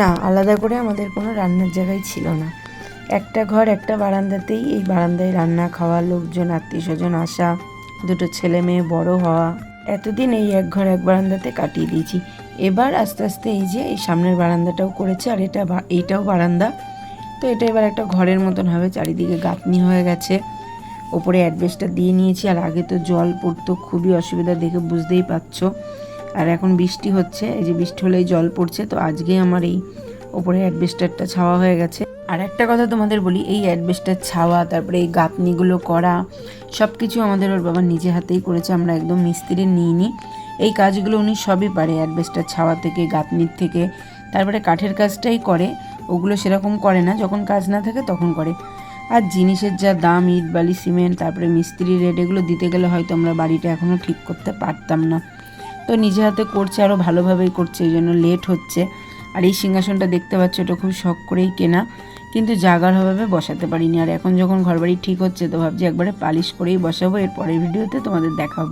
না, আলাদা করে আমাদের কোনো রান্নার জায়গাই ছিল না। একটা ঘর একটা বারান্দাতেই, এই বারান্দায় রান্না, খাওয়া, লোকজন, আত্মীয় স্বজন আসা, দুটো ছেলে মেয়ে বড় হওয়া, এতদিন এই এক ঘর এক বারান্দাতে কাটিয়ে দিয়েছি। এবার আস্তে আস্তে এই যে এই সামনের বারান্দাটাও করেছে, আর এইটাও বারান্দা। তো এটা এবার একটা ঘরের মতন হবে, চারিদিকে গাঁথনি হয়ে গেছে, ওপরে অ্যাডভেস্টার দিয়ে নিয়েছি। আর আগে তো জল পড়তো, খুবই অসুবিধা, দেখে বুঝতেই পারছো। আর এখন বৃষ্টি হচ্ছে, এই যে বৃষ্টি হলেই জল পড়ছে। তো আজকে আমার এই ওপরে অ্যাডভেস্টারটা ছাওয়া হয়ে গেছে। আর একটা কথা তোমাদের বলি, এই অ্যাডভেস্টার ছাওয়া, তারপরে এই গাঁথনিগুলো করা, সব কিছু আমাদের ওর বাবা নিজে হাতেই করেছে, আমরা একদম মিস্ত্রি নিইনি। এই কাজগুলো উনি সবই পারে, অ্যাডভেস্টার ছাওয়া থেকে, গাঁথনির থেকে। তারপরে কাঠের কাজটাই করে, ওগুলো সেরকম করে না, যখন কাজ না থাকে তখন করে। আর জিনিসের যা দাম, ইট বালি সিমেন্ট, তারপরে মিস্ত্রি রেট, এগুলো দিতে গেলে হয়তো আমরা বাড়িটা এখনও ঠিক করতে পারতাম না। তো নিজে হাতে করছে, আরও ভালোভাবেই করছে, এই জন্য লেট হচ্ছে। আর এই সিংহাসনটা দেখতে পাচ্ছ, এটা খুব শখ করেই কেনা, কিন্তু জাগার অভাবে বসাতে পারিনি। আর এখন যখন ঘরবাড়ি ঠিক হচ্ছে, তো ভাবছি একবারে পালিশ করেই বসাবো। এর পরের ভিডিওতে তোমাদের দেখাবো।